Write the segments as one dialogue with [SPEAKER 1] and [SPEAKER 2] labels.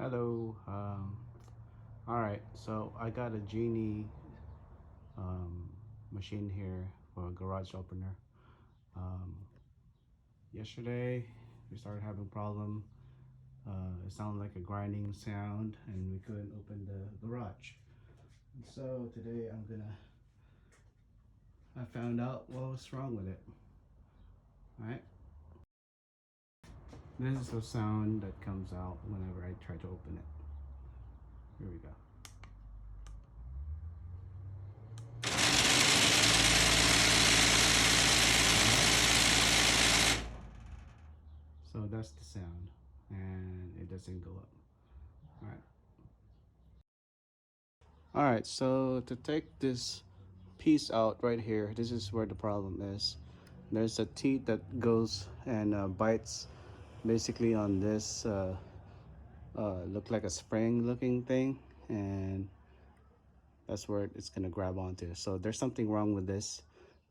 [SPEAKER 1] Hello. All right. So I got a Genie um, machine here for a garage opener. Um, Yesterday we started having problem. It sounded like a grinding sound, and we couldn't open the garage. And so today I found out what was wrong with it. All right. This is the sound that comes out whenever I try to open it. Here we go. So that's the sound, and it doesn't go up. All right. All right, so to take this piece out right here, this is where the problem is. There's a teeth that goes and bites basically on this look like a spring looking thing, and that's where it's gonna grab onto. So there's something wrong with this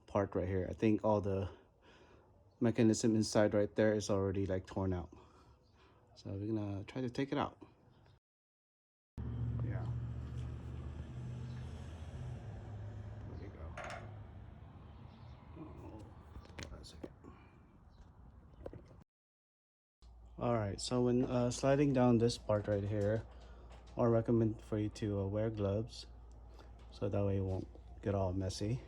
[SPEAKER 1] part right here. I think all the mechanism inside right there is already like torn out. So we're gonna try to take it out. Yeah, there you go. Oh, hold on a second. All right, so when sliding down this part right here, I recommend for you to wear gloves so that way it won't get all messy.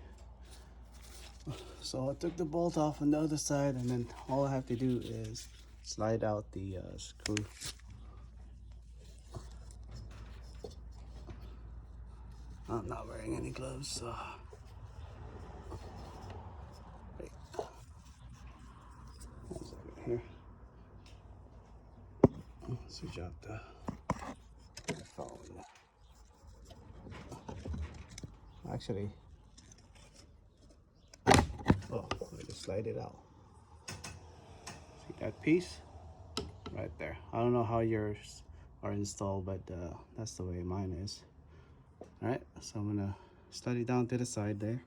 [SPEAKER 1] So I took the bolt off on the other side, and then all I have to do is slide out the screw. I'm not wearing any gloves, so wait, 1 second here. Switch out the phone. Actually, oh, I just slide it out. See that piece right there? I don't know how yours are installed, but that's the way mine is. All right, so I'm gonna slide it down to the side there.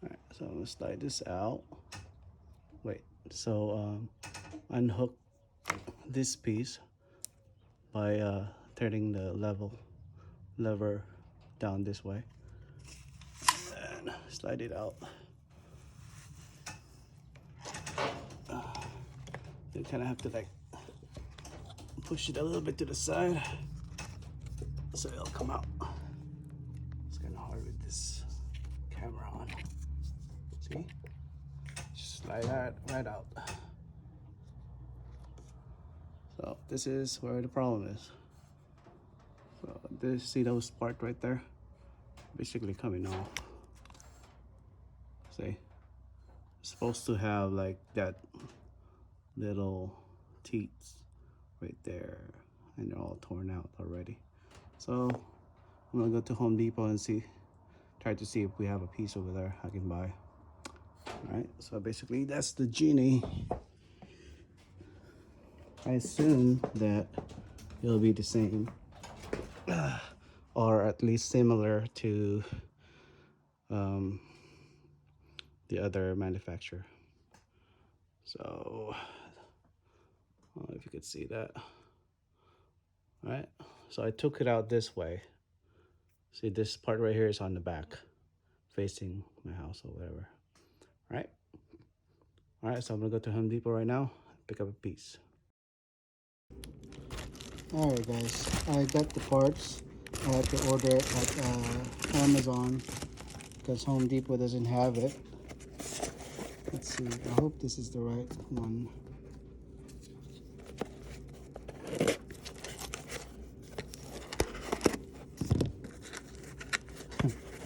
[SPEAKER 1] All right, so I'm gonna slide this out. Wait, so unhook this piece by turning the lever down this way and slide it out. You kind of have to like push it a little bit to the side so it'll come out. It's kind of hard with this camera on. See? Just slide that right out. So this is where the problem is. So this, see those part right there? Basically coming off. See? It's supposed to have like that little teeth right there, and they're all torn out already. So I'm gonna go to Home Depot and try to see if we have a piece over there I can buy. All right, so basically that's the Genie. I assume that it'll be the same, or at least similar to um, the other manufacturer. So I don't know if you could see that. All right, so I took it out this way. See, this part right here is on the back, facing my house or whatever. All right, so I'm gonna go to Home Depot right now, pick up a piece. All right, guys, I got the parts. I had to order it at Amazon because Home Depot doesn't have it. Let's see, I hope this is the right one.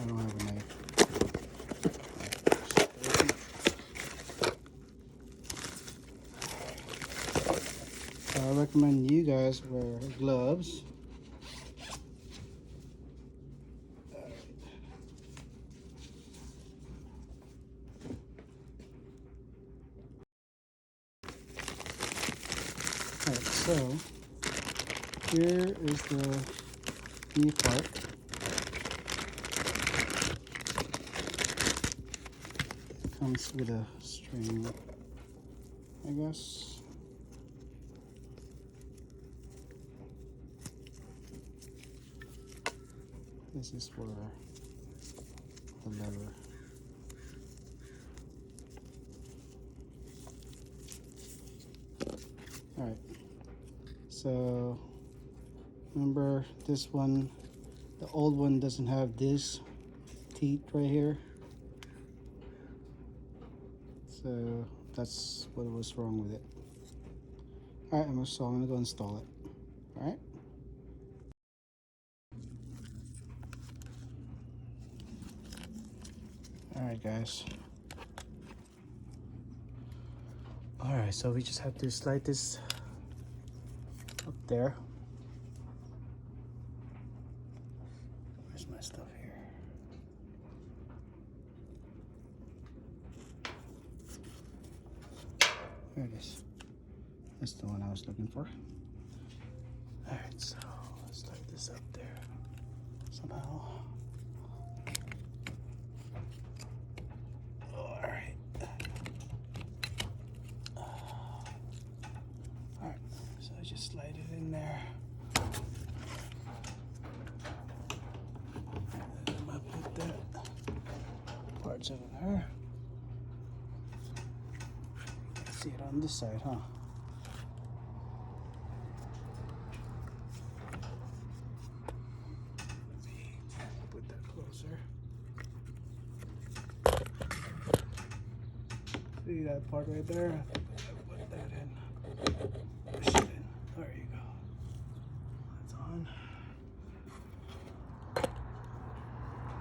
[SPEAKER 1] I don't have a knife. I recommend you guys wear gloves. Alright, so here is the knee part. It comes with a string. I guess. This is for the lever. Alright, so remember this one, the old one doesn't have this teeth right here. So that's what was wrong with it. Alright, so I'm gonna go install it. Alright. Alright guys. Alright, so we just have to slide this up there. Where's my stuff here? There it is. That's the one I was looking for. Alright, so let's slide this up there somehow. Alright. Alright, so I just slide it in there. And I'm gonna put that parts over there. See it on this side, huh? Put that closer. See that part right there? Put that in. Push it in. There you go. That's on.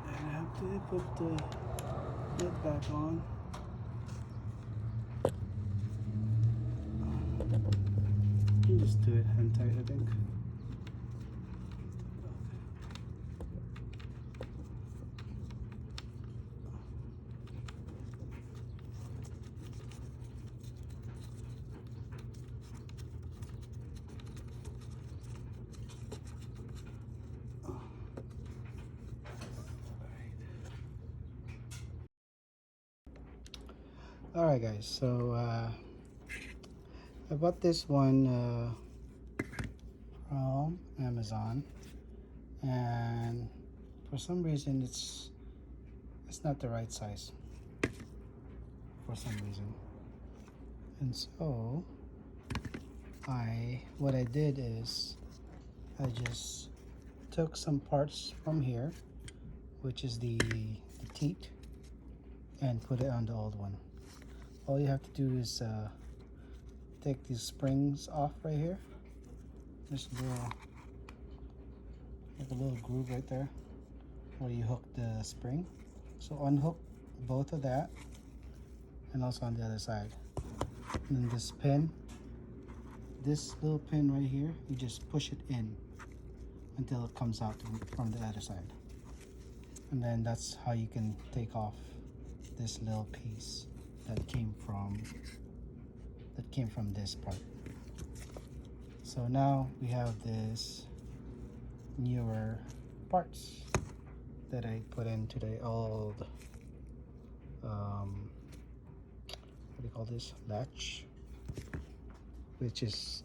[SPEAKER 1] And I have to put the lid back on. You just do it hand tight, I think. Alright guys, so I bought this one from Amazon, and for some reason it's not the right size for some reason. And so what I did is I just took some parts from here, which is the teat, and put it on the old one. All you have to do is take these springs off right here. There's like a little groove right there where you hook the spring. So unhook both of that, and also on the other side. And then this pin, this little pin right here, you just push it in until it comes out from the other side. And then that's how you can take off this little piece that came from this part. So now we have this newer parts that I put into the old what do you call this, latch, which is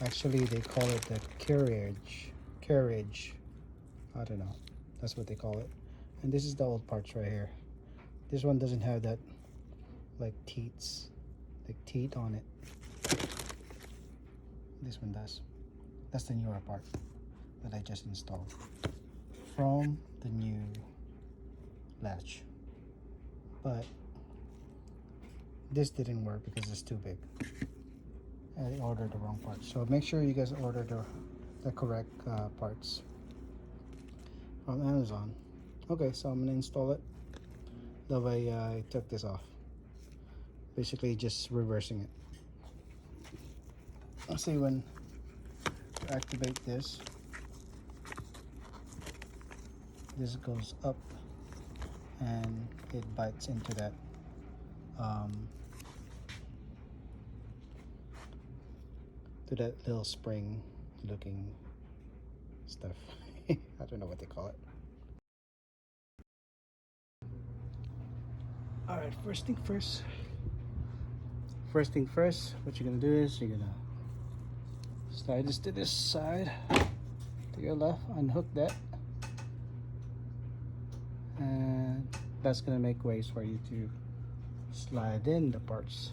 [SPEAKER 1] actually, they call it the carriage. I don't know, that's what they call it. And this is the old parts right here. This one doesn't have that like teeth on it. This one does. That's the newer part that I just installed from the new latch. But this didn't work because it's too big. I ordered the wrong part. So make sure you guys order the correct parts from Amazon. Okay, so I'm gonna install it. The way I took this off. Basically just reversing it. Let's see, when to activate this goes up and it bites into that to that little spring looking stuff. I don't know what they call it. Alright, first thing first, first thing first, what you're gonna do is you're gonna slide this to this side, to your left, unhook that, and that's gonna make ways for you to slide in the parts.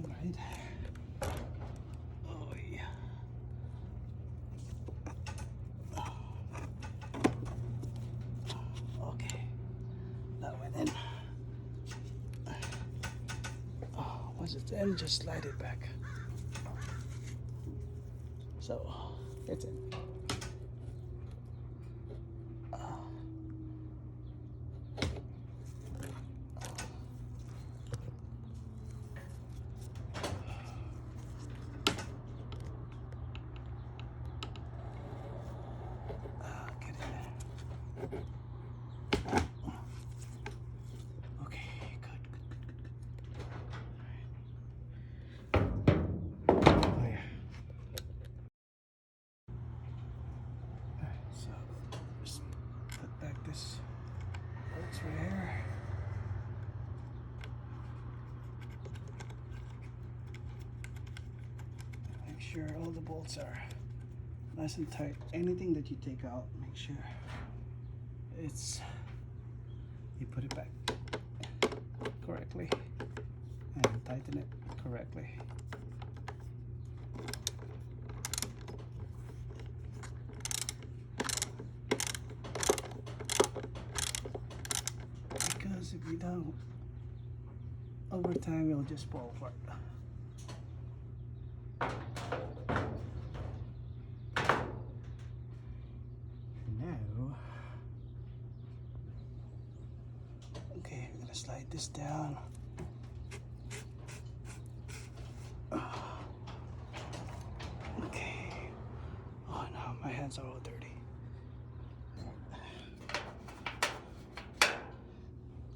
[SPEAKER 1] Right. Oh yeah. Okay. That went in. Oh, once it's in, just slide it back. So it's in. Get in there. Okay, good. Oh yeah. Alright, so just put back this bolts right here. Make sure all the bolts are nice and tight. Anything that you take out, make sure you put it back correctly and tighten it correctly. Because if you don't, over time it'll just fall apart. Now, okay, I'm gonna slide this down. Okay. Oh no, my hands are all dirty.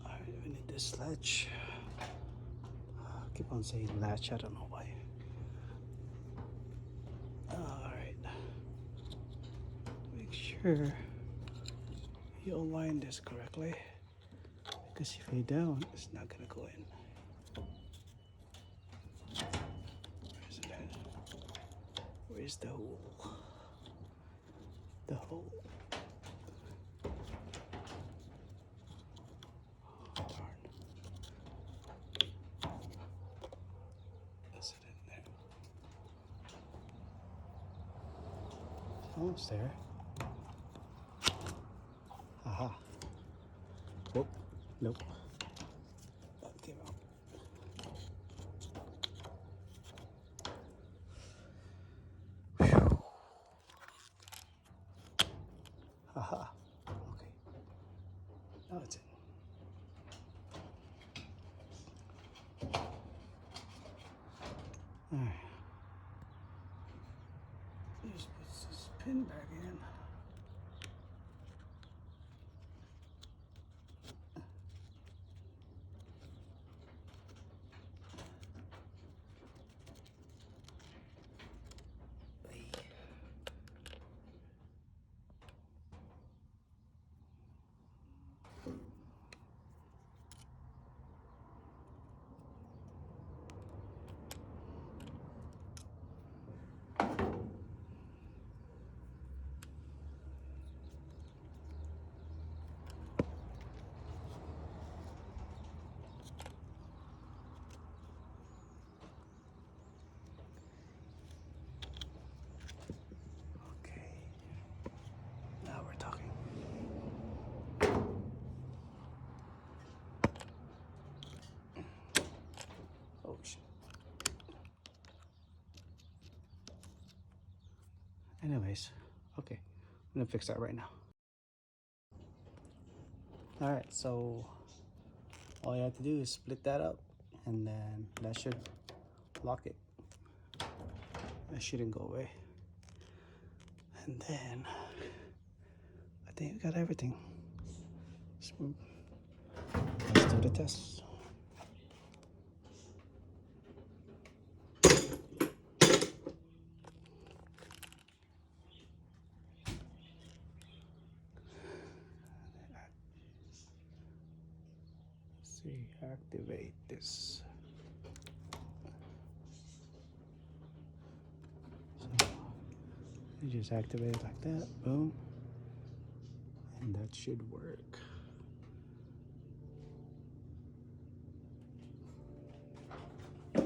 [SPEAKER 1] Alright, we need this latch. I keep on saying latch, I don't know why. Alright. Make sure you align this correctly, because if you don't, it's not gonna go in. Where's it at? Where's the hole? The hole. Oh, darn. Is it in there? It's almost there. Aha. Whoop. Nope. That came out. Whew. Aha. Okay. Now it's in. Alright. Just put this pin back in. Anyways, okay, I'm gonna fix that right now. All right, so All you have to do is split that up, and then that should lock it. That shouldn't go away. And then I think we got everything. Let's do the test. Let's see, activate this. So you just activate it like that, boom, and that should work. All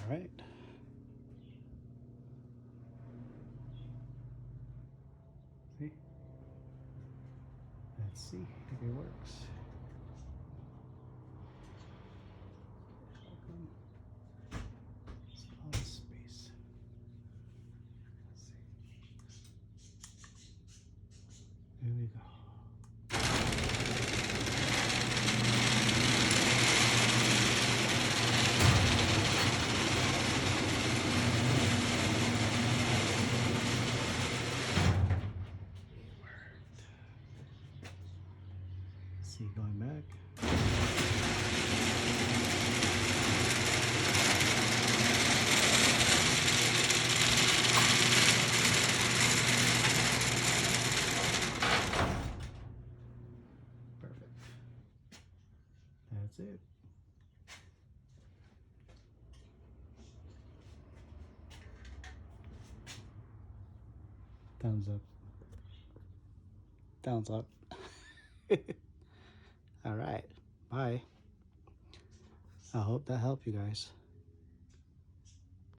[SPEAKER 1] right. See? Let's see if it works. Small space. Let's see. Here we go. See, going back. Perfect. That's it. Thumbs up. Thumbs up. All right. Bye. I hope that helped you guys.